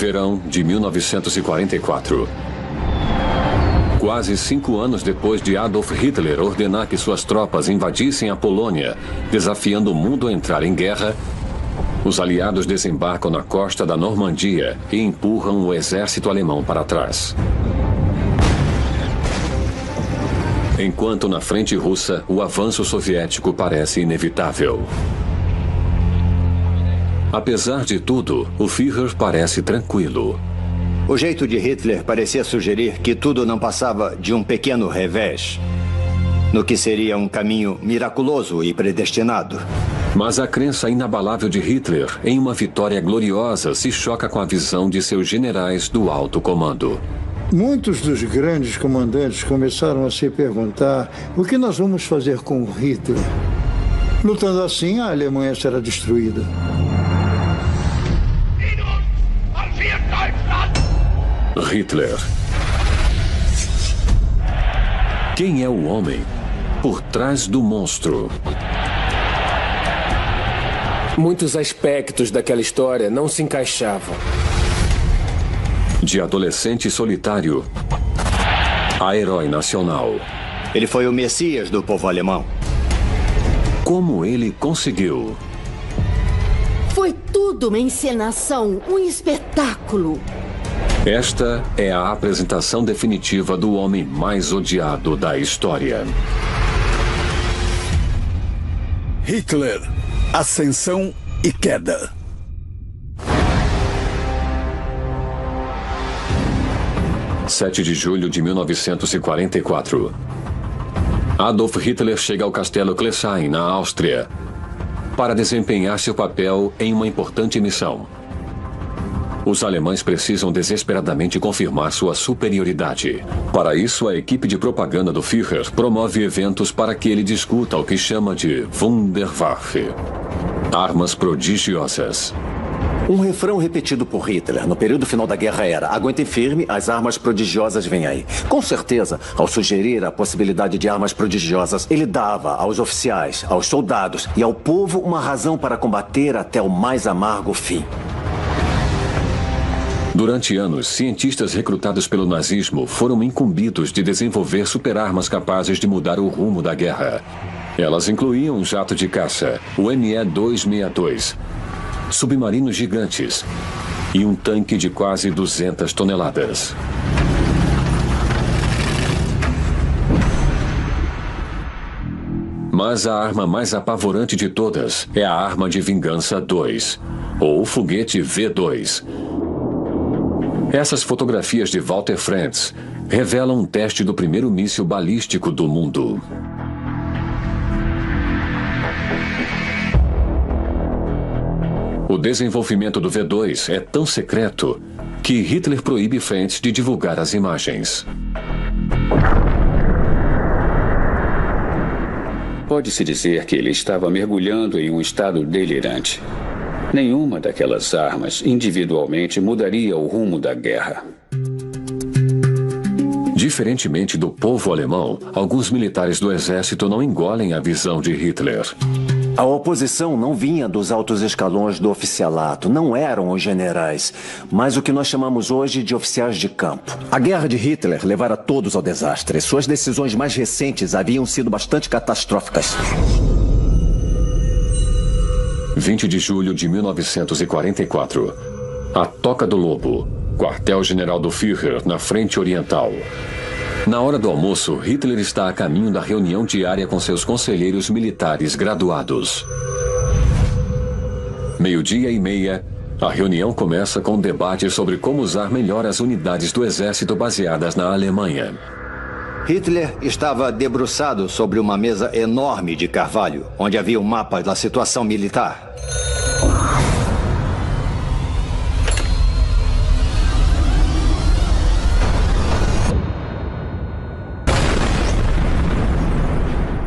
Verão de 1944. Quase 5 anos depois de Adolf Hitler ordenar que suas tropas invadissem a Polônia, desafiando o mundo a entrar em guerra, os aliados desembarcam na costa da Normandia e empurram o exército alemão para trás. Enquanto na frente russa, o avanço soviético parece inevitável. Apesar de tudo, o Führer parece tranquilo. O jeito de Hitler parecia sugerir que tudo não passava de um pequeno revés, no que seria um caminho miraculoso e predestinado. Mas a crença inabalável de Hitler em uma vitória gloriosa se choca com a visão de seus generais do alto comando. Muitos dos grandes comandantes começaram a se perguntar o que nós vamos fazer com Hitler. Lutando assim, a Alemanha será destruída. Hitler. Quem é o homem por trás do monstro? Muitos aspectos daquela história não se encaixavam. De adolescente solitário a herói nacional. Ele foi o Messias do povo alemão. Como ele conseguiu? Foi tudo uma encenação, um espetáculo. Esta é a apresentação definitiva do homem mais odiado da história. Hitler, ascensão e queda. (7 de julho de 1944). Adolf Hitler chega ao castelo Klesheim, na Áustria, para desempenhar seu papel em uma importante missão. Os alemães precisam desesperadamente confirmar sua superioridade. Para isso, a equipe de propaganda do Führer promove eventos para que ele discuta o que chama de Wunderwaffe, armas prodigiosas. Um refrão repetido por Hitler no período final da guerra era: aguentem firme, as armas prodigiosas vêm aí. Com certeza, ao sugerir a possibilidade de armas prodigiosas, ele dava aos oficiais, aos soldados e ao povo uma razão para combater até o mais amargo fim. Durante anos, cientistas recrutados pelo nazismo foram incumbidos de desenvolver superarmas capazes de mudar o rumo da guerra. Elas incluíam um jato de caça, o Me-262, submarinos gigantes e um tanque de quase 200 toneladas. Mas a arma mais apavorante de todas é a arma de vingança 2, ou o foguete V2. Essas fotografias de Walter Frantz revelam um teste do primeiro míssil balístico do mundo. O desenvolvimento do V2 é tão secreto que Hitler proíbe Frantz de divulgar as imagens. Pode-se dizer que ele estava mergulhando em um estado delirante. Nenhuma daquelas armas individualmente mudaria o rumo da guerra. Diferentemente do povo alemão, alguns militares do exército não engolem a visão de Hitler. A oposição não vinha dos altos escalões do oficialato, não eram os generais, mas o que nós chamamos hoje de oficiais de campo. A guerra de Hitler levara todos ao desastre. Suas decisões mais recentes haviam sido bastante catastróficas. 20 de julho de 1944. A Toca do Lobo, quartel-general do Führer na frente oriental. Na hora do almoço, Hitler está a caminho da reunião diária com seus conselheiros militares graduados. 12:30, a reunião começa com um debate sobre como usar melhor as unidades do exército baseadas na Alemanha. Hitler estava debruçado sobre uma mesa enorme de carvalho, onde havia um mapa da situação militar.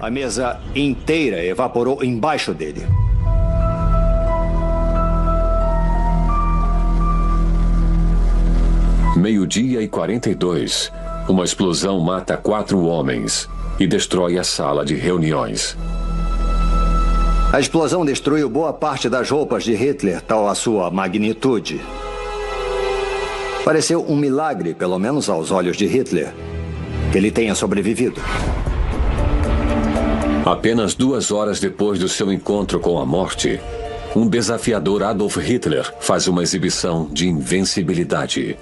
A mesa inteira evaporou embaixo dele. Meio-dia e 42. Uma explosão mata 4 homens e destrói a sala de reuniões. A explosão destruiu boa parte das roupas de Hitler, tal a sua magnitude. Pareceu um milagre, pelo menos aos olhos de Hitler, que ele tenha sobrevivido. Apenas 2 horas depois do seu encontro com a morte, um desafiador Adolf Hitler faz uma exibição de invencibilidade.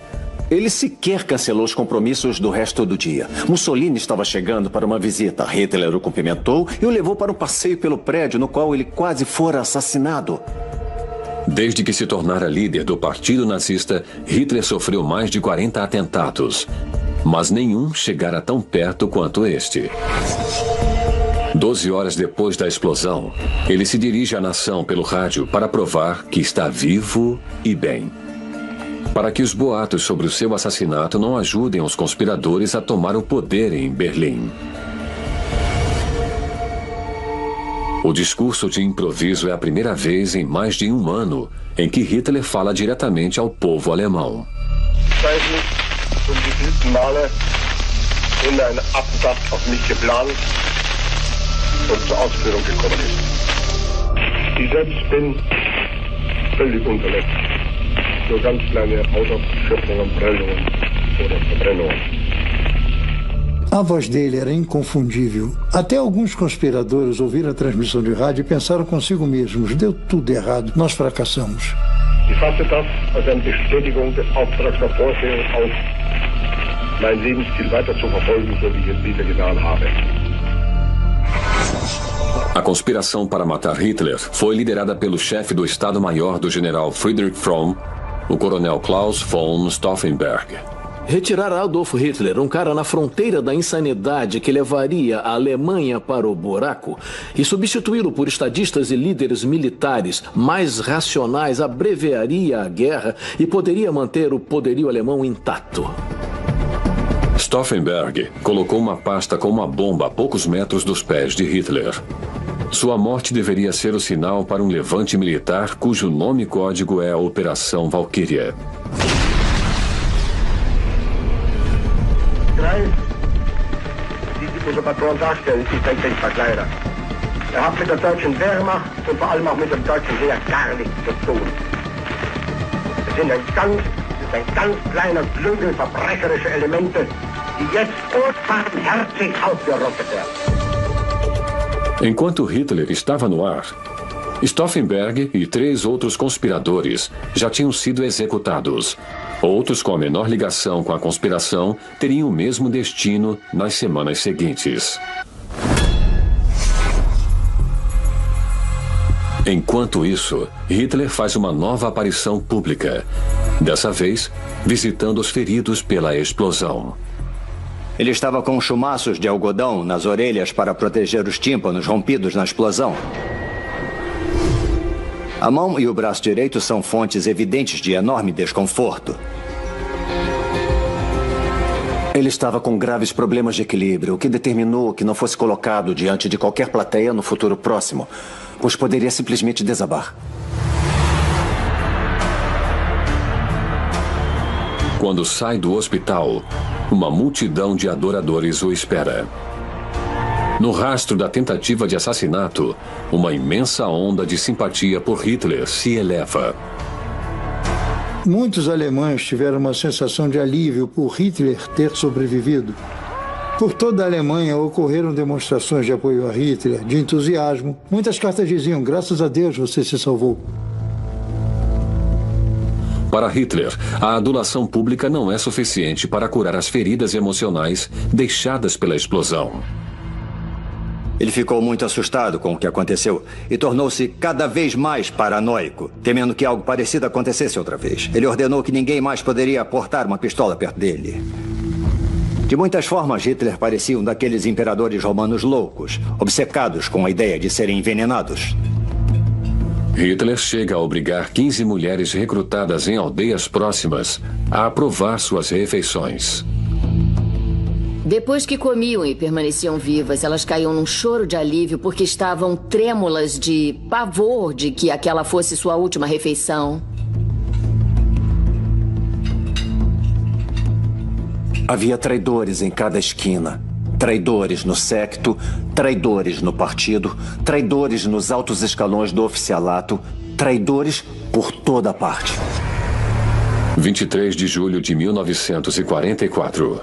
Ele sequer cancelou os compromissos do resto do dia. Mussolini estava chegando para uma visita. Hitler o cumprimentou e o levou para um passeio pelo prédio no qual ele quase fora assassinado. Desde que se tornara líder do Partido Nazista, Hitler sofreu mais de 40 atentados, mas nenhum chegara tão perto quanto este. 12 horas depois da explosão, ele se dirige à nação pelo rádio para provar que está vivo e bem. Para que os boatos sobre o seu assassinato não ajudem os conspiradores a tomar o poder em Berlim. O discurso de improviso é a primeira vez em mais de 1 ano em que Hitler fala diretamente ao povo alemão. Nur ganz kleine Ausschöpfungen, Prellungen oder Verbrennungen. A voz dele era inconfundível. Até alguns conspiradores ouviram a transmissão de rádio e pensaram consigo mesmos: deu tudo errado, nós fracassamos. Ich fasse das als eine Bestätigung des Auftrags der Vorsehung auf, mein Lebensziel weiter zu verfolgen, so wie ich es wieder getan habe. A conspiração para matar Hitler foi liderada pelo chefe do Estado-Maior do general Friedrich Fromm, o coronel Klaus von Stauffenberg. Retirar Adolf Hitler, um cara na fronteira da insanidade que levaria a Alemanha para o buraco, e substituí-lo por estadistas e líderes militares mais racionais abreviaria a guerra e poderia manter o poderio alemão intacto. Stauffenberg colocou uma pasta com uma bomba a poucos metros dos pés de Hitler. Sua morte deveria ser o sinal para um levante militar cujo nome código é a Operação Valkyria. Die Usurpatoren darstellen, ist ein Verkleider. Hat mit der deutschen Wehrmacht und vor allem auch mit dem deutschen Heer gar nichts zu tun. Es sind ein ganz kleiner Klüngel verbrecherische Elemente, die jetzt unbarmherzig ausgerottet werden. Enquanto Hitler estava no ar, Stauffenberg e 3 outros conspiradores já tinham sido executados. Outros com a menor ligação com a conspiração teriam o mesmo destino nas semanas seguintes. Enquanto isso, Hitler faz uma nova aparição pública, dessa vez visitando os feridos pela explosão. Ele estava com chumaços de algodão nas orelhas para proteger os tímpanos rompidos na explosão. A mão e o braço direito são fontes evidentes de enorme desconforto. Ele estava com graves problemas de equilíbrio, o que determinou que não fosse colocado diante de qualquer plateia no futuro próximo, pois poderia simplesmente desabar. Quando sai do hospital, uma multidão de adoradores o espera. No rastro da tentativa de assassinato, uma imensa onda de simpatia por Hitler se eleva. Muitos alemães tiveram uma sensação de alívio por Hitler ter sobrevivido. Por toda a Alemanha ocorreram demonstrações de apoio a Hitler, de entusiasmo. Muitas cartas diziam: graças a Deus você se salvou. Para Hitler, a adulação pública não é suficiente para curar as feridas emocionais deixadas pela explosão. Ele ficou muito assustado com o que aconteceu e tornou-se cada vez mais paranoico, temendo que algo parecido acontecesse outra vez. Ele ordenou que ninguém mais poderia aportar uma pistola perto dele. De muitas formas, Hitler parecia um daqueles imperadores romanos loucos, obcecados com a ideia de serem envenenados. Hitler chega a obrigar 15 mulheres recrutadas em aldeias próximas a aprovar suas refeições. Depois que comiam e permaneciam vivas, elas caíam num choro de alívio porque estavam trêmulas de pavor de que aquela fosse sua última refeição. Havia traidores em cada esquina. Traidores no secto, traidores no partido, traidores nos altos escalões do oficialato, traidores por toda parte. 23 de julho de 1944.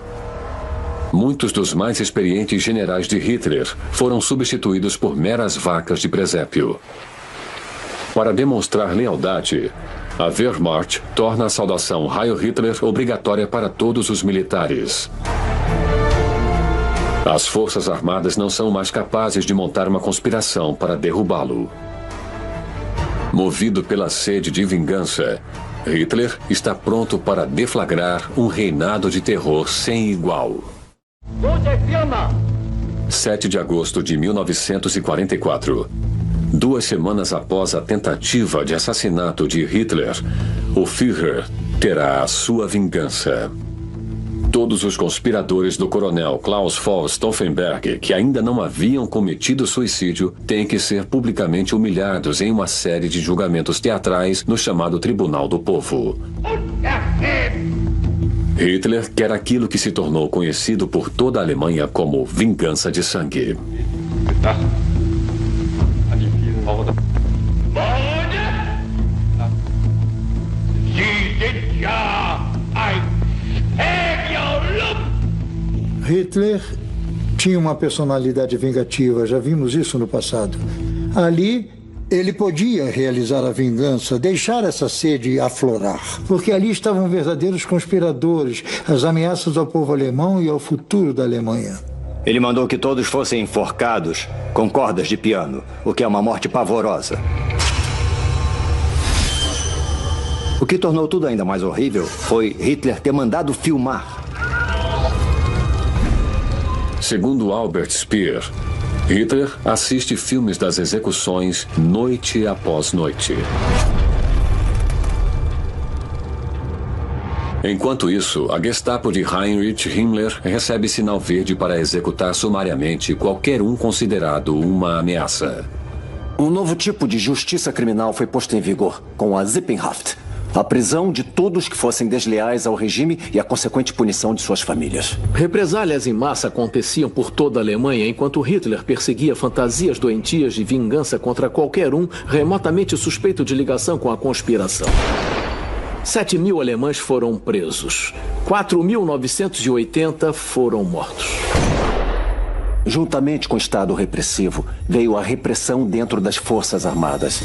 Muitos dos mais experientes generais de Hitler foram substituídos por meras vacas de presépio. Para demonstrar lealdade, a Wehrmacht torna a saudação Heil Hitler obrigatória para todos os militares. As forças armadas não são mais capazes de montar uma conspiração para derrubá-lo. Movido pela sede de vingança, Hitler está pronto para deflagrar um reinado de terror sem igual. 7 de agosto de 1944. 2 semanas após a tentativa de assassinato de Hitler, o Führer terá a sua vingança. Todos os conspiradores do coronel Klaus von Stauffenberg, que ainda não haviam cometido suicídio, têm que ser publicamente humilhados em uma série de julgamentos teatrais no chamado Tribunal do Povo. Hitler quer aquilo que se tornou conhecido por toda a Alemanha como vingança de sangue. Hitler tinha uma personalidade vingativa, já vimos isso no passado. Ali, ele podia realizar a vingança, deixar essa sede aflorar, porque ali estavam verdadeiros conspiradores, as ameaças ao povo alemão e ao futuro da Alemanha. Ele mandou que todos fossem enforcados com cordas de piano, o que é uma morte pavorosa. O que tornou tudo ainda mais horrível foi Hitler ter mandado filmar. Segundo Albert Speer, Hitler assiste filmes das execuções noite após noite. Enquanto isso, a Gestapo de Heinrich Himmler recebe sinal verde para executar sumariamente qualquer um considerado uma ameaça. Um novo tipo de justiça criminal foi posto em vigor, com a Sippenhaft, a prisão de todos que fossem desleais ao regime e a consequente punição de suas famílias. Represálias em massa aconteciam por toda a Alemanha enquanto Hitler perseguia fantasias doentias de vingança contra qualquer um remotamente suspeito de ligação com a conspiração. 7.000 alemães foram presos. 4.980 foram mortos. Juntamente com o Estado repressivo, veio a repressão dentro das Forças Armadas.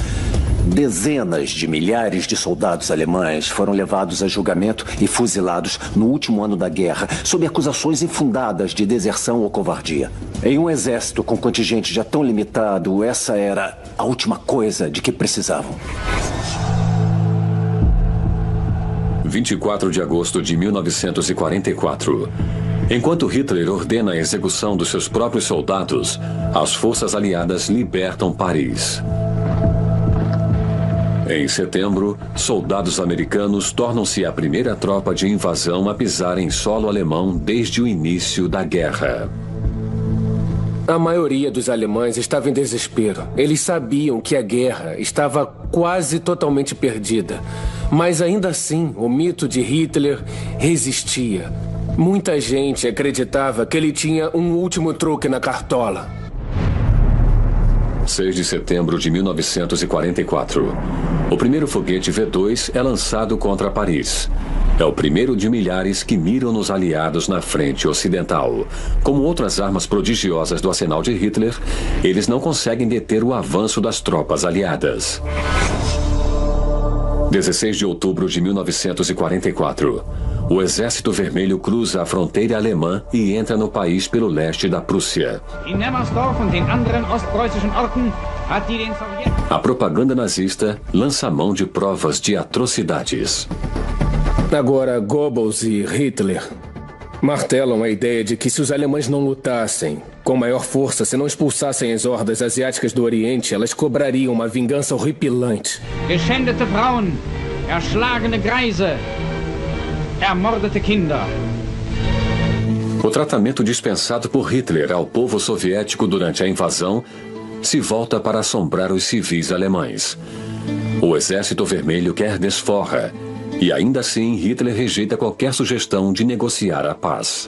Dezenas de milhares de soldados alemães foram levados a julgamento e fuzilados no último ano da guerra, sob acusações infundadas de deserção ou covardia. Em um exército com contingente já tão limitado, essa era a última coisa de que precisavam. 24 de agosto de 1944. Enquanto Hitler ordena a execução dos seus próprios soldados, as forças aliadas libertam Paris. Em setembro, soldados americanos tornam-se a primeira tropa de invasão a pisar em solo alemão desde o início da guerra. A maioria dos alemães estava em desespero. Eles sabiam que a guerra estava quase totalmente perdida. Mas ainda assim, o mito de Hitler resistia. Muita gente acreditava que ele tinha um último truque na cartola. 6 de setembro de 1944. O primeiro foguete V2 é lançado contra Paris. É o primeiro de milhares que miram nos aliados na frente ocidental. Como outras armas prodigiosas do arsenal de Hitler, eles não conseguem deter o avanço das tropas aliadas. 16 de outubro de 1944. O Exército Vermelho cruza a fronteira alemã e entra no país pelo leste da Prússia. A propaganda nazista lança mão de provas de atrocidades. Agora, Goebbels e Hitler martelam a ideia de que se os alemães não lutassem com maior força, se não expulsassem as hordas asiáticas do Oriente, elas cobrariam uma vingança horripilante. Geschändete Frauen, erschlagene Greise, ermordete Kinder. O tratamento dispensado por Hitler ao povo soviético durante a invasão se volta para assombrar os civis alemães. O Exército Vermelho quer desforra, e ainda assim Hitler rejeita qualquer sugestão de negociar a paz.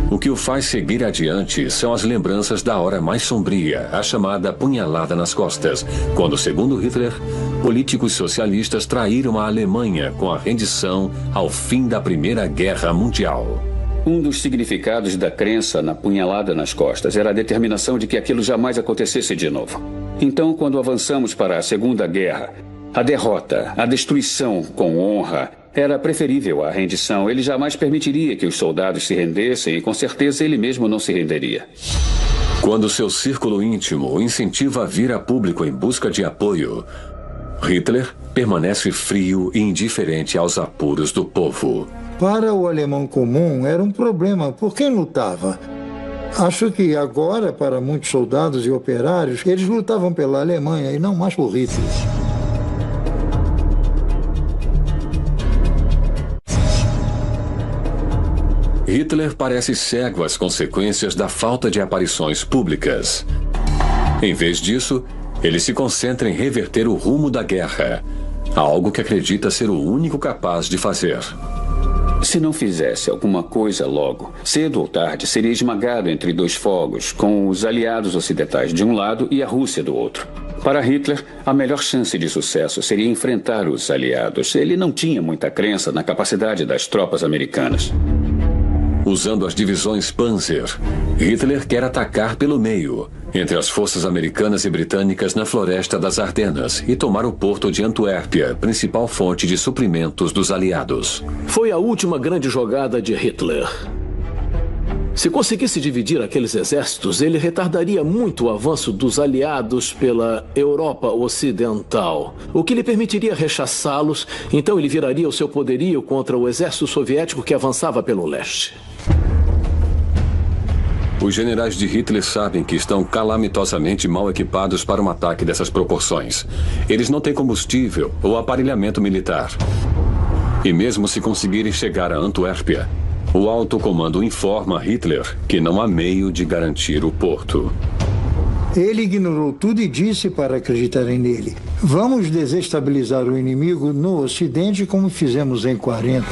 O O que o faz seguir adiante são as lembranças da hora mais sombria, a chamada punhalada nas costas, quando, segundo Hitler, políticos socialistas traíram a Alemanha com a rendição ao fim da Primeira Guerra Mundial. Um dos significados da crença na punhalada nas costas era a determinação de que aquilo jamais acontecesse de novo. Então, quando avançamos para a Segunda Guerra, a derrota, a destruição com honra era preferível à rendição. Ele jamais permitiria que os soldados se rendessem e, com certeza, ele mesmo não se renderia. Quando seu círculo íntimo o incentiva a vir a público em busca de apoio, Hitler permanece frio e indiferente aos apuros do povo. Para o alemão comum, era um problema por quem lutava. Acho que agora, para muitos soldados e operários, eles lutavam pela Alemanha e não mais por Hitler. Hitler parece cego às consequências da falta de aparições públicas. Em vez disso, ele se concentra em reverter o rumo da guerra, algo que acredita ser o único capaz de fazer. Se não fizesse alguma coisa logo, cedo ou tarde, seria esmagado entre dois fogos, com os aliados ocidentais de um lado e a Rússia do outro. Para Hitler, a melhor chance de sucesso seria enfrentar os aliados. Ele não tinha muita crença na capacidade das tropas americanas. Usando as divisões Panzer, Hitler quer atacar pelo meio, entre as forças americanas e britânicas na floresta das Ardenas, e tomar o porto de Antuérpia, principal fonte de suprimentos dos aliados. Foi a última grande jogada de Hitler. Se conseguisse dividir aqueles exércitos, ele retardaria muito o avanço dos aliados pela Europa Ocidental, o que lhe permitiria rechaçá-los. Então ele viraria o seu poderio contra o exército soviético que avançava pelo leste. Os generais de Hitler sabem que estão calamitosamente mal equipados para um ataque dessas proporções. Eles não têm combustível ou aparelhamento militar. E mesmo se conseguirem chegar a Antuérpia, o alto comando informa a Hitler que não há meio de garantir o porto. Ele ignorou tudo e disse para acreditarem nele: vamos desestabilizar o inimigo no Ocidente como fizemos em 40.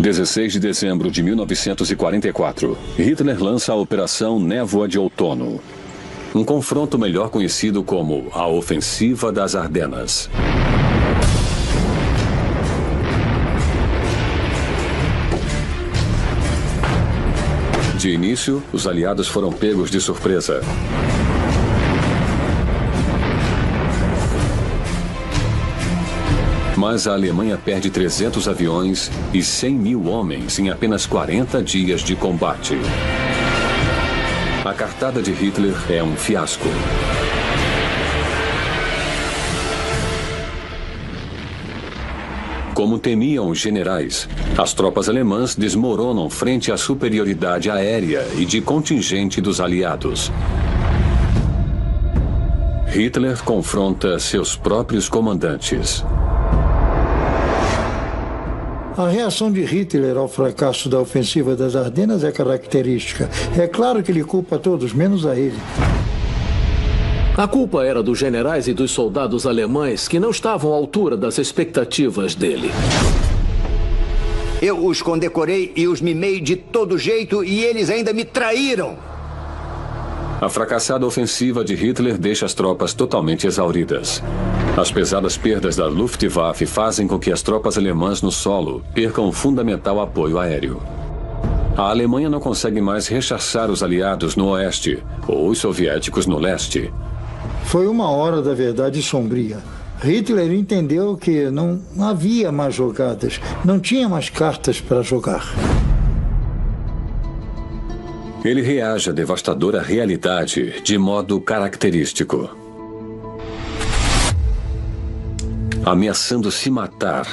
16 de dezembro de 1944, Hitler lança a Operação Névoa de Outono. Um confronto melhor conhecido como a Ofensiva das Ardenas. De início, os aliados foram pegos de surpresa. Mas a Alemanha perde 300 aviões e 100 mil homens em apenas 40 dias de combate. A cartada de Hitler é um fiasco. Como temiam os generais, as tropas alemãs desmoronam frente à superioridade aérea e de contingente dos aliados. Hitler confronta seus próprios comandantes. A reação de Hitler ao fracasso da ofensiva das Ardenas é característica. É claro que ele culpa todos, menos a ele. A culpa era dos generais e dos soldados alemães que não estavam à altura das expectativas dele. Eu os condecorei e os mimei de todo jeito e eles ainda me traíram. A fracassada ofensiva de Hitler deixa as tropas totalmente exauridas. As pesadas perdas da Luftwaffe fazem com que as tropas alemãs no solo percam o fundamental apoio aéreo. A Alemanha não consegue mais rechaçar os aliados no oeste ou os soviéticos no leste. Foi uma hora da verdade sombria. Hitler entendeu que não havia mais jogadas, não tinha mais cartas para jogar. Ele reage à devastadora realidade de modo característico. Ameaçando se matar,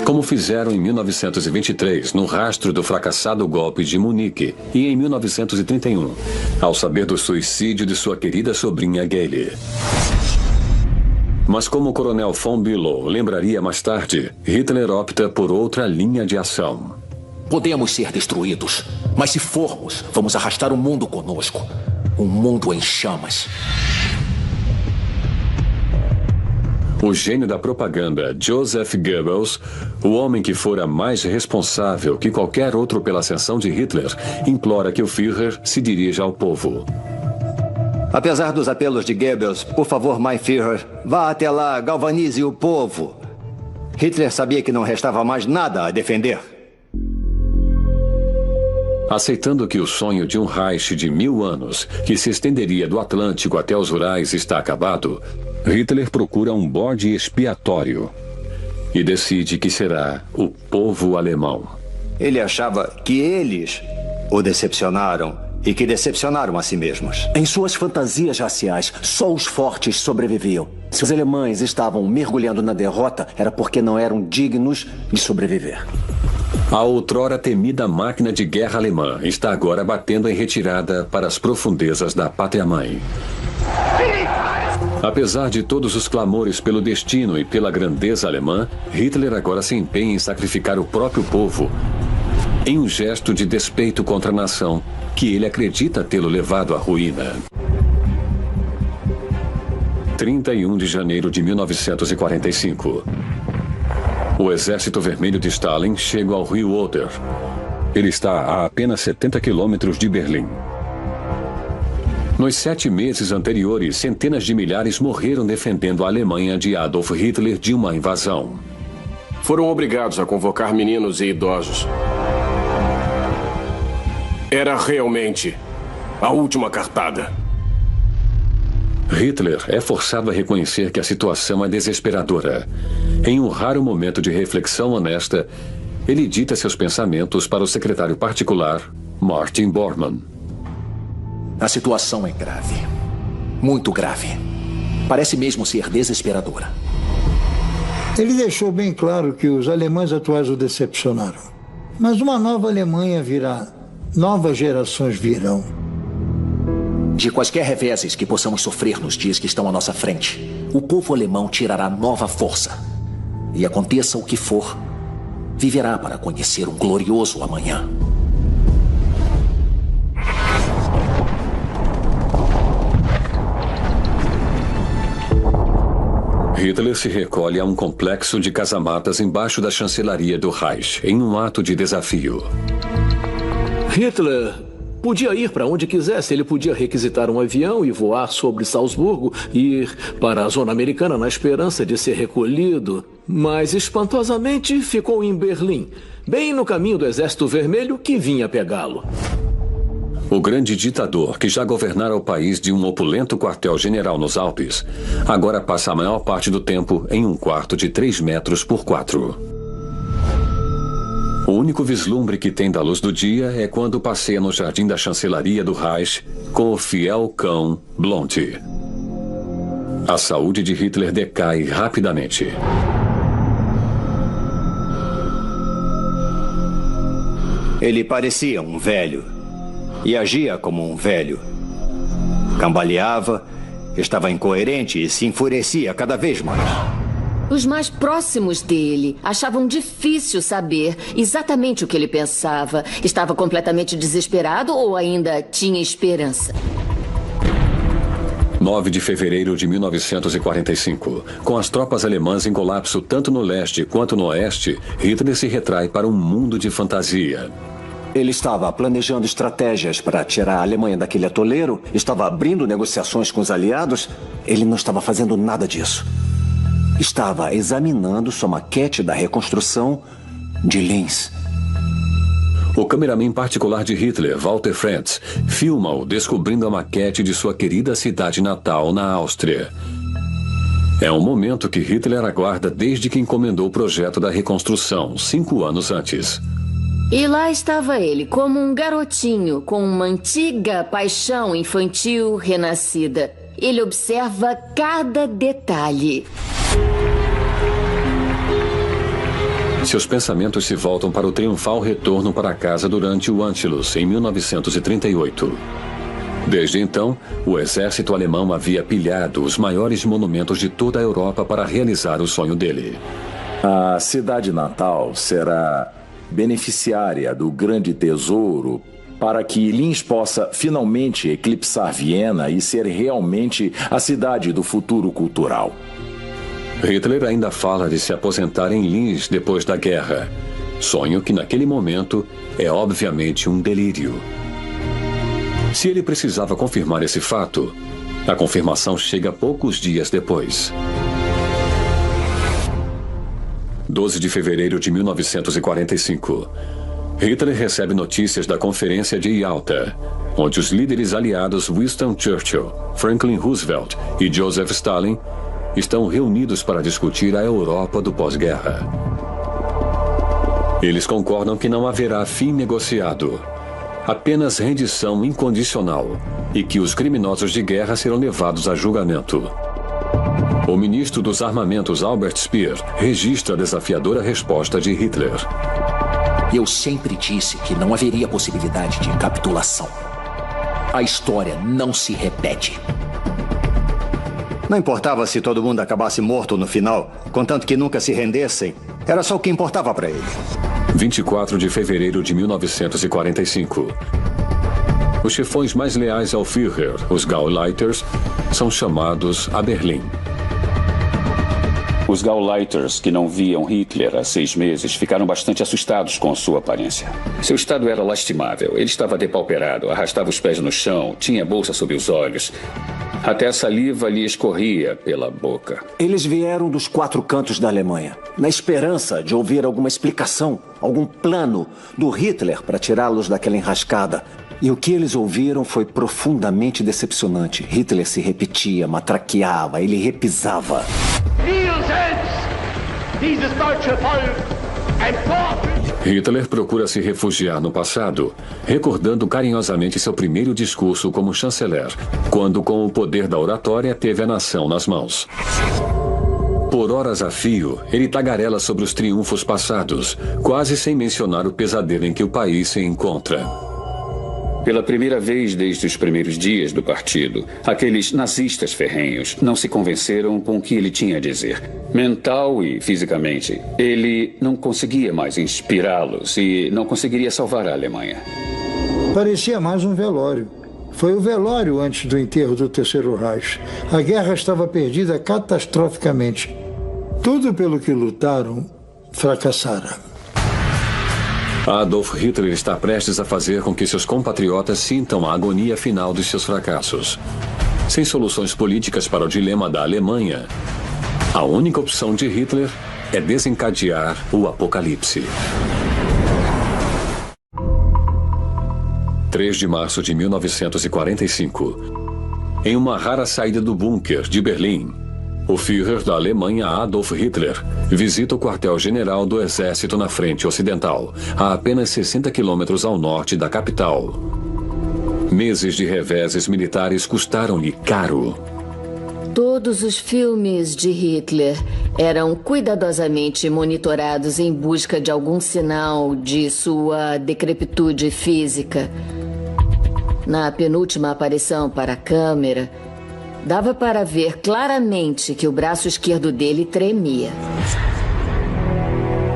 como fizeram em 1923, no rastro do fracassado golpe de Munique, e em 1931, ao saber do suicídio de sua querida sobrinha Gayle. Mas como o coronel von Bülow lembraria mais tarde, Hitler opta por outra linha de ação. Podemos ser destruídos, mas se formos, vamos arrastar o mundo conosco. Um mundo em chamas. O gênio da propaganda, Joseph Goebbels, o homem que fora mais responsável que qualquer outro pela ascensão de Hitler, implora que o Führer se dirija ao povo. Apesar dos apelos de Goebbels, por favor, mein Führer, vá até lá, galvanize o povo. Hitler sabia que não restava mais nada a defender. Aceitando que o sonho de um Reich de 1000 anos, que se estenderia do Atlântico até os Urais, está acabado, Hitler procura um bode expiatório e decide que será o povo alemão. Ele achava que eles o decepcionaram e que decepcionaram a si mesmos. Em suas fantasias raciais, só os fortes sobreviviam. Se os alemães estavam mergulhando na derrota, era porque não eram dignos de sobreviver. A outrora temida máquina de guerra alemã está agora batendo em retirada para as profundezas da pátria-mãe. Apesar de todos os clamores pelo destino e pela grandeza alemã, Hitler agora se empenha em sacrificar o próprio povo em um gesto de despeito contra a nação que ele acredita tê-lo levado à ruína. 31 de janeiro de 1945. O Exército Vermelho de Stalin chega ao rio Oder. Ele está a apenas 70 quilômetros de Berlim. Nos 7 meses anteriores, centenas de milhares morreram defendendo a Alemanha de Adolf Hitler de uma invasão. Foram obrigados a convocar meninos e idosos. Era realmente a última cartada. Hitler é forçado a reconhecer que a situação é desesperadora. Em um raro momento de reflexão honesta, ele dita seus pensamentos para o secretário particular, Martin Bormann. A situação é grave. Muito grave. Parece mesmo ser desesperadora. Ele deixou bem claro que os alemães atuais o decepcionaram. Mas uma nova Alemanha virá. Novas gerações virão. De quaisquer reveses que possamos sofrer nos dias que estão à nossa frente, o povo alemão tirará nova força. E aconteça o que for, viverá para conhecer um glorioso amanhã. Hitler se recolhe a um complexo de casamatas embaixo da chancelaria do Reich, em um ato de desafio. Hitler podia ir para onde quisesse. Ele podia requisitar um avião e voar sobre Salzburgo e ir para a zona americana na esperança de ser recolhido. Mas, espantosamente, ficou em Berlim, bem no caminho do Exército Vermelho que vinha pegá-lo. O grande ditador, que já governara o país de um opulento quartel-general nos Alpes, agora passa a maior parte do tempo em um quarto de 3 metros por 4. O único vislumbre que tem da luz do dia é quando passeia no jardim da chancelaria do Reich com o fiel cão Blonde. A saúde de Hitler decai rapidamente. Ele parecia um velho e agia como um velho. Cambaleava, estava incoerente e se enfurecia cada vez mais. Os mais próximos dele achavam difícil saber exatamente o que ele pensava. Estava completamente desesperado ou ainda tinha esperança? 9 de fevereiro de 1945. Com as tropas alemãs em colapso tanto no leste quanto no oeste, Hitler se retrai para um mundo de fantasia. Ele estava planejando estratégias para tirar a Alemanha daquele atoleiro, estava abrindo negociações com os aliados. Ele não estava fazendo nada disso. Estava examinando sua maquete da reconstrução de Linz. O cameraman particular de Hitler, Walter Frantz, filma-o descobrindo a maquete de sua querida cidade natal na Áustria. É um momento que Hitler aguarda desde que encomendou o projeto da reconstrução, 5 anos antes. E lá estava ele, como um garotinho, com uma antiga paixão infantil renascida. Ele observa cada detalhe. Seus pensamentos se voltam para o triunfal retorno para casa durante o Anschluss, em 1938. Desde então, o exército alemão havia pilhado os maiores monumentos de toda a Europa para realizar o sonho dele. A cidade natal será beneficiária do grande tesouro para que Linz possa finalmente eclipsar Viena e ser realmente a cidade do futuro cultural. Hitler ainda fala de se aposentar em Linz depois da guerra. Sonho que naquele momento é obviamente um delírio. Se ele precisava confirmar esse fato, a confirmação chega poucos dias depois. 12 de fevereiro de 1945. Hitler recebe notícias da Conferência de Yalta, onde os líderes aliados Winston Churchill, Franklin Roosevelt e Joseph Stalin estão reunidos para discutir a Europa do pós-guerra. Eles concordam que não haverá fim negociado, apenas rendição incondicional e que os criminosos de guerra serão levados a julgamento. O ministro dos Armamentos Albert Speer registra a desafiadora resposta de Hitler. Eu sempre disse que não haveria possibilidade de capitulação. A história não se repete. Não importava se todo mundo acabasse morto no final, contanto que nunca se rendessem. Era só o que importava para ele. 24 de fevereiro de 1945. Os chefões mais leais ao Führer, os Gauleiters, são chamados a Berlim. Os Gauleiters, que não viam Hitler há 6 meses, ficaram bastante assustados com sua aparência. Seu estado era lastimável. Ele estava depauperado, arrastava os pés no chão, tinha bolsa sob os olhos. Até a saliva lhe escorria pela boca. Eles vieram dos 4 cantos da Alemanha, na esperança de ouvir alguma explicação, algum plano do Hitler para tirá-los daquela enrascada. E o que eles ouviram foi profundamente decepcionante. Hitler se repetia, matraqueava, ele repisava. Hitler procura se refugiar no passado, recordando carinhosamente seu primeiro discurso como chanceler, quando, com o poder da oratória, teve a nação nas mãos. Por horas a fio, ele tagarela sobre os triunfos passados, quase sem mencionar o pesadelo em que o país se encontra. Pela primeira vez desde os primeiros dias do partido, aqueles nazistas ferrenhos não se convenceram com o que ele tinha a dizer. Mental e fisicamente, ele não conseguia mais inspirá-los e não conseguiria salvar a Alemanha. Parecia mais um velório. Foi o velório antes do enterro do Terceiro Reich. A guerra estava perdida catastroficamente. Tudo pelo que lutaram, fracassara. Adolf Hitler está prestes a fazer com que seus compatriotas sintam a agonia final dos seus fracassos. Sem soluções políticas para o dilema da Alemanha, a única opção de Hitler é desencadear o apocalipse. 3 de março de 1945. Em uma rara saída do bunker de Berlim, o Führer da Alemanha, Adolf Hitler, visita o quartel-general do exército na frente ocidental, a apenas 60 quilômetros ao norte da capital. Meses de reveses militares custaram-lhe caro. Todos os filmes de Hitler eram cuidadosamente monitorados em busca de algum sinal de sua decrepitude física. Na penúltima aparição para a câmera, dava para ver claramente que o braço esquerdo dele tremia.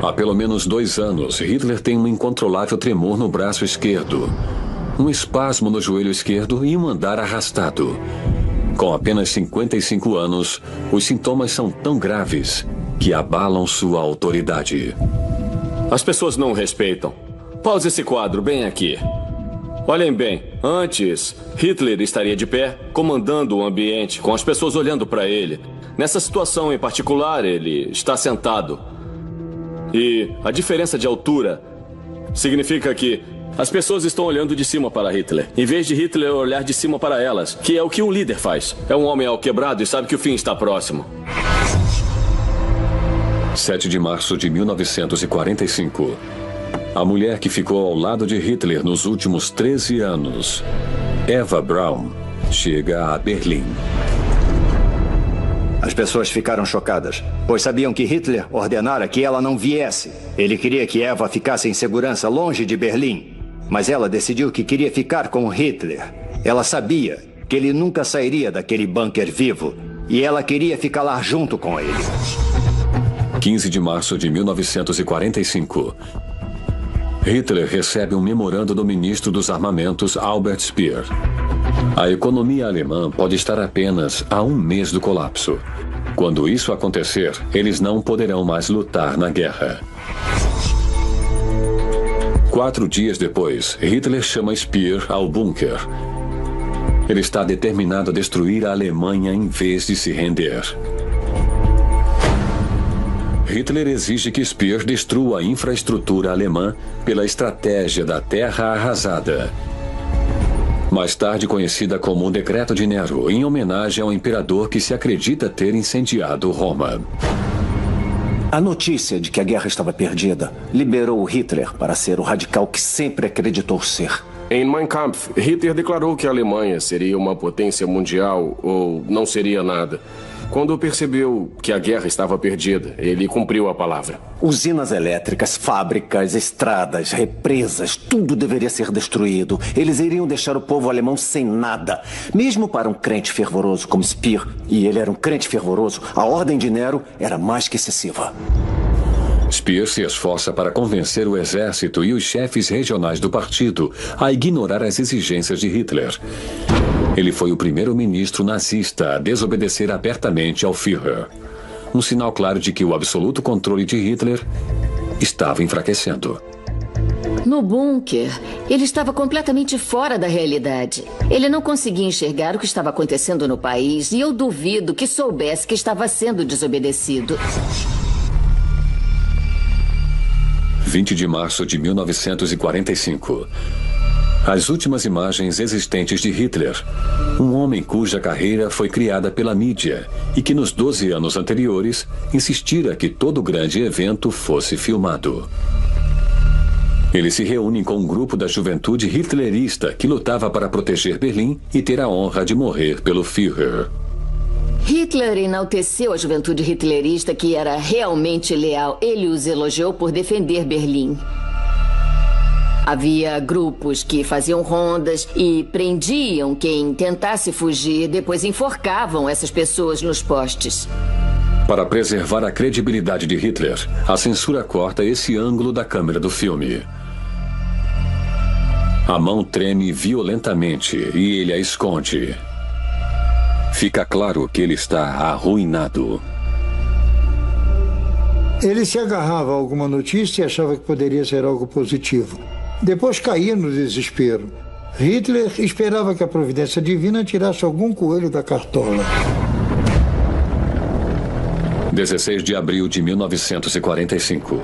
Há pelo menos 2 anos, Hitler tem um incontrolável tremor no braço esquerdo, um espasmo no joelho esquerdo e um andar arrastado. Com apenas 55 anos, os sintomas são tão graves que abalam sua autoridade. As pessoas não o respeitam. Pause esse quadro bem aqui. Olhem bem, antes, Hitler estaria de pé, comandando o ambiente, com as pessoas olhando para ele. Nessa situação em particular, ele está sentado. E a diferença de altura significa que as pessoas estão olhando de cima para Hitler, em vez de Hitler olhar de cima para elas, que é o que um líder faz. É um homem alquebrado e sabe que o fim está próximo. 7 de março de 1945. A mulher que ficou ao lado de Hitler nos últimos 13 anos, Eva Braun, chega a Berlim. As pessoas ficaram chocadas, pois sabiam que Hitler ordenara que ela não viesse. Ele queria que Eva ficasse em segurança longe de Berlim, mas ela decidiu que queria ficar com Hitler. Ela sabia que ele nunca sairia daquele bunker vivo e ela queria ficar lá junto com ele. 15 de março de 1945. Hitler recebe um memorando do ministro dos Armamentos, Albert Speer. A economia alemã pode estar apenas a 1 mês do colapso. Quando isso acontecer, eles não poderão mais lutar na guerra. 4 dias depois, Hitler chama Speer ao bunker. Ele está determinado a destruir a Alemanha em vez de se render. Hitler exige que Speer destrua a infraestrutura alemã pela estratégia da terra arrasada, mais tarde conhecida como o Decreto de Nero, em homenagem ao imperador que se acredita ter incendiado Roma. A notícia de que a guerra estava perdida liberou Hitler para ser o radical que sempre acreditou ser. Em Mein Kampf, Hitler declarou que a Alemanha seria uma potência mundial ou não seria nada. Quando percebeu que a guerra estava perdida, ele cumpriu a palavra. Usinas elétricas, fábricas, estradas, represas, tudo deveria ser destruído. Eles iriam deixar o povo alemão sem nada. Mesmo para um crente fervoroso como Speer, e ele era um crente fervoroso, a ordem de Nero era mais que excessiva. Speer se esforça para convencer o exército e os chefes regionais do partido a ignorar as exigências de Hitler. Ele foi o primeiro-ministro nazista a desobedecer abertamente ao Führer. Um sinal claro de que o absoluto controle de Hitler estava enfraquecendo. No bunker, ele estava completamente fora da realidade. Ele não conseguia enxergar o que estava acontecendo no país e eu duvido que soubesse que estava sendo desobedecido. 20 de março de 1945. As últimas imagens existentes de Hitler, um homem cuja carreira foi criada pela mídia e que nos 12 anos anteriores insistira que todo grande evento fosse filmado. Eles se reúnem com um grupo da juventude hitlerista que lutava para proteger Berlim e ter a honra de morrer pelo Führer. Hitler enalteceu a juventude hitlerista que era realmente leal. Ele os elogiou por defender Berlim. Havia grupos que faziam rondas e prendiam quem tentasse fugir, depois enforcavam essas pessoas nos postes. Para preservar a credibilidade de Hitler, a censura corta esse ângulo da câmera do filme. A mão treme violentamente e ele a esconde. Fica claro que ele está arruinado. Ele se agarrava a alguma notícia e achava que poderia ser algo positivo. Depois caía no desespero. Hitler esperava que a providência divina tirasse algum coelho da cartola. 16 de abril de 1945.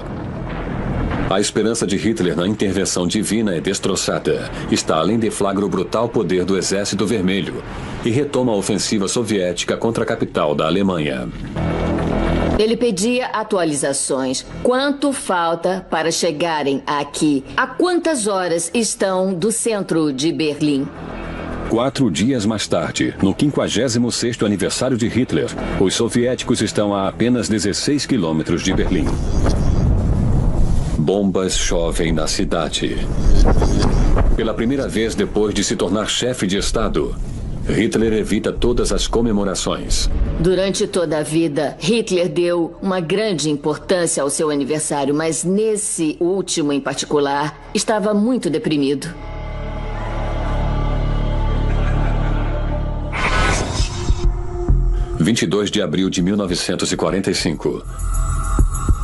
A esperança de Hitler na intervenção divina é destroçada. Stalin deflagra o brutal poder do Exército Vermelho e retoma a ofensiva soviética contra a capital da Alemanha. Ele pedia atualizações. Quanto falta para chegarem aqui? A quantas horas estão do centro de Berlim? 4 dias mais tarde, no 56º aniversário de Hitler, os soviéticos estão a apenas 16 quilômetros de Berlim. Bombas chovem na cidade. Pela primeira vez depois de se tornar chefe de Estado, Hitler evita todas as comemorações. Durante toda a vida, Hitler deu uma grande importância ao seu aniversário, mas nesse último em particular, estava muito deprimido. – 22 de abril de 1945.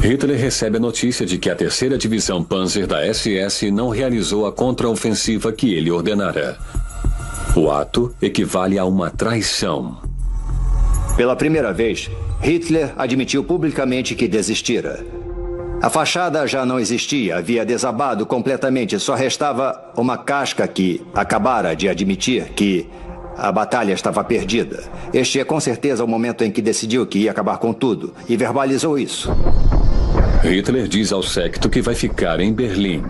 Hitler recebe a notícia de que a 3ª Divisão Panzer da SS não realizou a contraofensiva que ele ordenara. O ato equivale a uma traição. Pela primeira vez, Hitler admitiu publicamente que desistira. A fachada já não existia, havia desabado completamente, só restava uma casca que acabara de admitir que a batalha estava perdida. Este é com certeza o momento em que decidiu que ia acabar com tudo e verbalizou isso. Hitler diz ao séquito que vai ficar em Berlim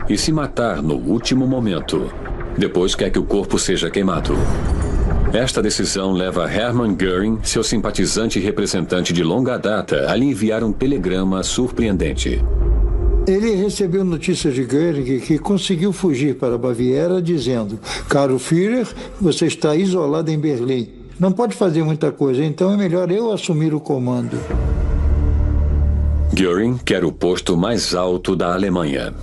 e se matar no último momento. Depois quer que o corpo seja queimado. Esta decisão leva Hermann Göring, seu simpatizante e representante de longa data, a lhe enviar um telegrama surpreendente. Ele recebeu notícias de Göring que conseguiu fugir para a Baviera dizendo: "Caro Führer, você está isolado em Berlim. Não pode fazer muita coisa, então é melhor eu assumir o comando." Göring quer o posto mais alto da Alemanha.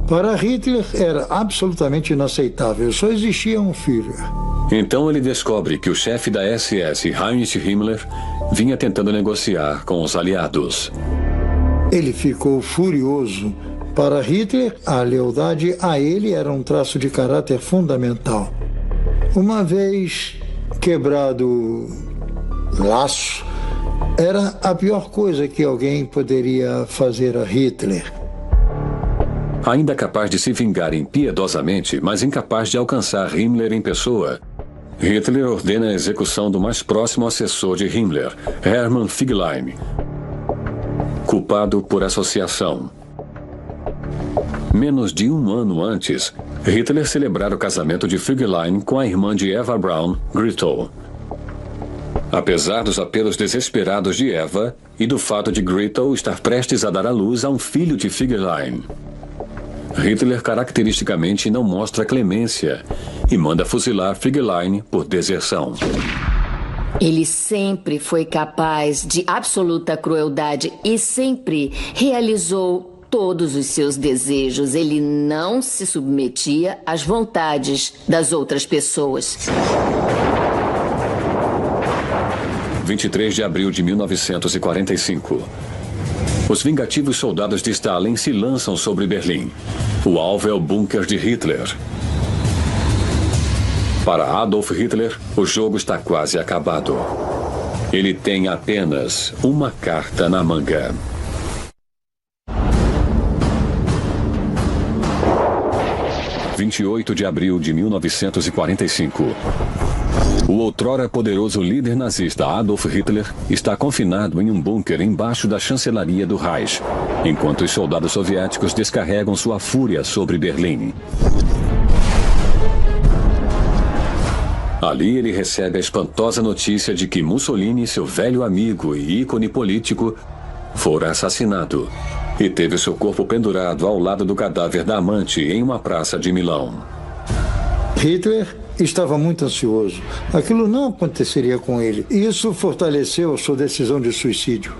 Para Hitler era absolutamente inaceitável. Só existia um Führer. Então ele descobre que o chefe da SS, Heinrich Himmler, vinha tentando negociar com os aliados. Ele ficou furioso. Para Hitler, a lealdade a ele era um traço de caráter fundamental. Uma vez quebrado o laço, era a pior coisa que alguém poderia fazer a Hitler. Ainda capaz de se vingar impiedosamente, mas incapaz de alcançar Himmler em pessoa, Hitler ordena a execução do mais próximo assessor de Himmler, Hermann Figelein, culpado por associação. Menos de um ano antes, Hitler celebrara o casamento de Figelein com a irmã de Eva Braun, Gretel. Apesar dos apelos desesperados de Eva e do fato de Gretel estar prestes a dar à luz a um filho de Figelein, Hitler caracteristicamente não mostra clemência e manda fuzilar Figelein por deserção. Ele sempre foi capaz de absoluta crueldade e sempre realizou todos os seus desejos. Ele não se submetia às vontades das outras pessoas. 23 de abril de 1945. Os vingativos soldados de Stalin se lançam sobre Berlim. O alvo é o bunker de Hitler. Para Adolf Hitler, o jogo está quase acabado. Ele tem apenas uma carta na manga. – 28 de abril de 1945. O outrora poderoso líder nazista Adolf Hitler está confinado em um bunker embaixo da chancelaria do Reich, enquanto os soldados soviéticos descarregam sua fúria sobre Berlim. Ali ele recebe a espantosa notícia de que Mussolini, seu velho amigo e ícone político, fora assassinado e teve seu corpo pendurado ao lado do cadáver da amante em uma praça de Milão. Hitler estava muito ansioso. Aquilo não aconteceria com ele. Isso fortaleceu sua decisão de suicídio.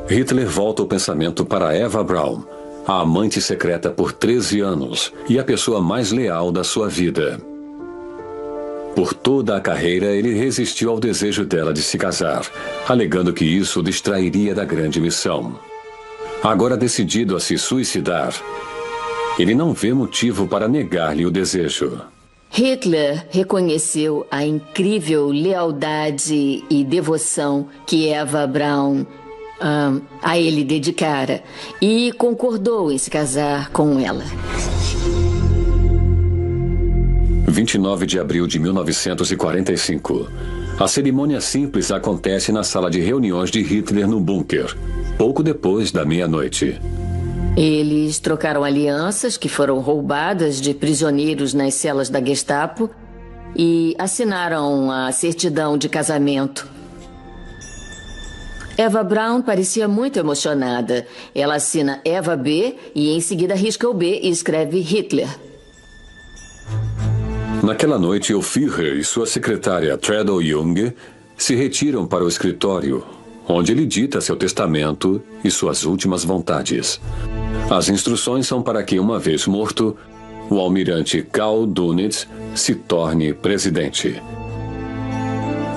Hitler volta o pensamento para Eva Braun, a amante secreta por 13 anos e a pessoa mais leal da sua vida. Por toda a carreira, ele resistiu ao desejo dela de se casar, alegando que isso o distrairia da grande missão. Agora decidido a se suicidar, ele não vê motivo para negar-lhe o desejo. Hitler reconheceu a incrível lealdade e devoção que Eva Braun a ele dedicara e concordou em se casar com ela. 29 de abril de 1945. A cerimônia simples acontece na sala de reuniões de Hitler no bunker, pouco depois da meia-noite. Eles trocaram alianças que foram roubadas de prisioneiros nas celas da Gestapo e assinaram a certidão de casamento. Eva Braun parecia muito emocionada. Ela assina Eva B e em seguida risca o B e escreve Hitler. Naquela noite, o Führer e sua secretária Treadle Jung se retiram para o escritório, onde ele dita seu testamento e suas últimas vontades. As instruções são para que, uma vez morto, o almirante Karl Dönitz se torne presidente.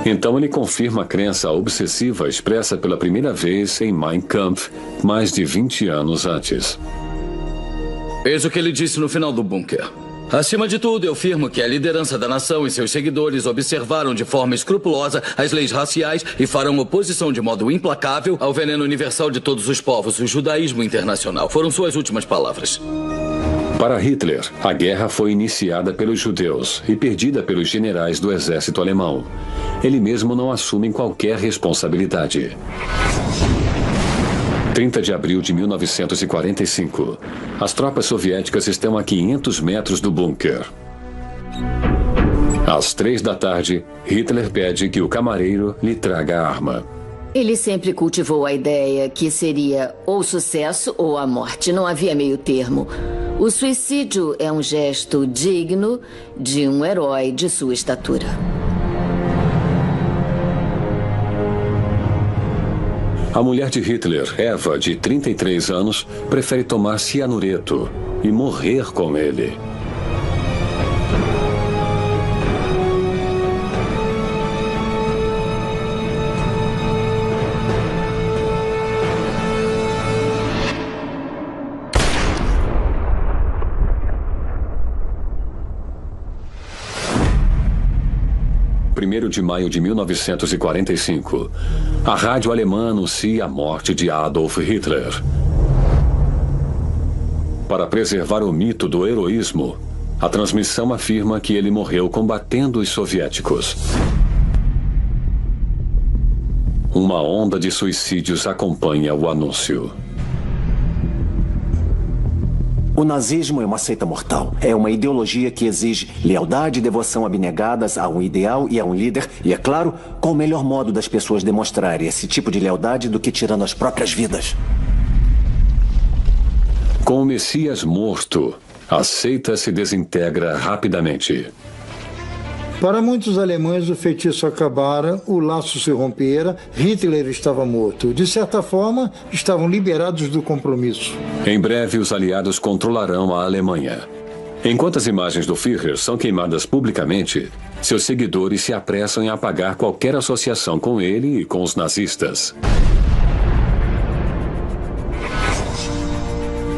Então ele confirma a crença obsessiva expressa pela primeira vez em Mein Kampf, mais de 20 anos antes. Eis o que ele disse no final do bunker. Acima de tudo, eu afirmo que a liderança da nação e seus seguidores observaram de forma escrupulosa as leis raciais e farão oposição de modo implacável ao veneno universal de todos os povos, o judaísmo internacional. Foram suas últimas palavras. Para Hitler, a guerra foi iniciada pelos judeus e perdida pelos generais do exército alemão. Ele mesmo não assume qualquer responsabilidade. 30 de abril de 1945. As tropas soviéticas estão a 500 metros do bunker. Às 3 da tarde, Hitler pede que o camareiro lhe traga a arma. Ele sempre cultivou a ideia que seria ou sucesso ou a morte. Não havia meio termo. O suicídio é um gesto digno de um herói de sua estatura. A mulher de Hitler, Eva, de 33 anos, prefere tomar cianureto e morrer com ele. De maio de 1945, a rádio alemã anuncia a morte de Adolf Hitler. Para preservar o mito do heroísmo, a transmissão afirma que ele morreu combatendo os soviéticos. Uma onda de suicídios acompanha o anúncio. O nazismo é uma seita mortal. É uma ideologia que exige lealdade e devoção abnegadas a um ideal e a um líder. E, é claro, qual o melhor modo das pessoas demonstrarem esse tipo de lealdade do que tirando as próprias vidas? Com o Messias morto, a seita se desintegra rapidamente. Para muitos alemães, o feitiço acabara, o laço se rompera, Hitler estava morto. De certa forma, estavam liberados do compromisso. Em breve, os aliados controlarão a Alemanha. Enquanto as imagens do Führer são queimadas publicamente, seus seguidores se apressam em apagar qualquer associação com ele e com os nazistas.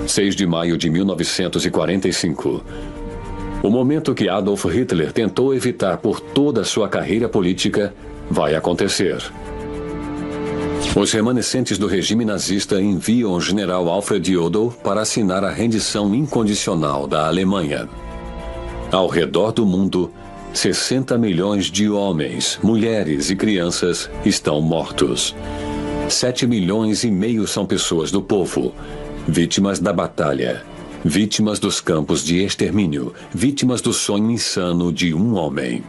6 de maio de 1945. O momento que Adolf Hitler tentou evitar por toda a sua carreira política vai acontecer. Os remanescentes do regime nazista enviam o general Alfred Jodl para assinar a rendição incondicional da Alemanha. Ao redor do mundo, 60 milhões de homens, mulheres e crianças estão mortos. 7,5 milhões são pessoas do povo, vítimas da batalha. Vítimas dos campos de extermínio, vítimas do sonho insano de um homem.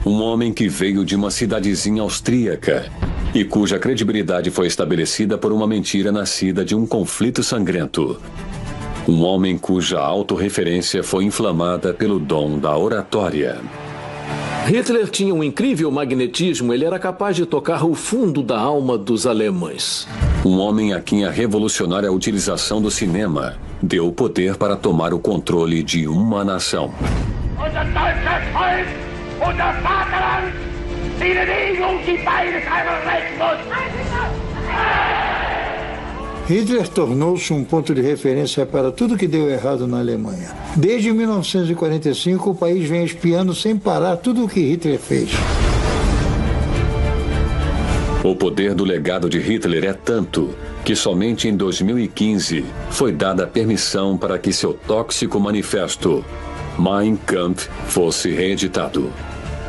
Um homem que veio de uma cidadezinha austríaca e cuja credibilidade foi estabelecida por uma mentira nascida de um conflito sangrento. Um homem cuja autorreferência foi inflamada pelo dom da oratória. Hitler tinha um incrível magnetismo, ele era capaz de tocar o fundo da alma dos alemães. Um homem a quem a revolucionária utilização do cinema deu o poder para tomar o controle de uma nação. Hitler tornou-se um ponto de referência para tudo que deu errado na Alemanha. Desde 1945, o país vem espiando sem parar tudo o que Hitler fez. O poder do legado de Hitler é tanto que somente em 2015 foi dada a permissão para que seu tóxico manifesto, Mein Kampf, fosse reeditado.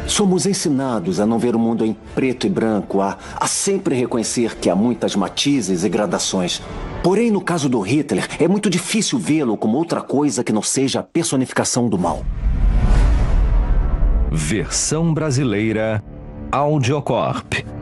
Somos ensinados a não ver o mundo em preto e branco, a sempre reconhecer que há muitas matizes e gradações. Porém, no caso do Hitler, é muito difícil vê-lo como outra coisa que não seja a personificação do mal. Versão brasileira Audiocorp.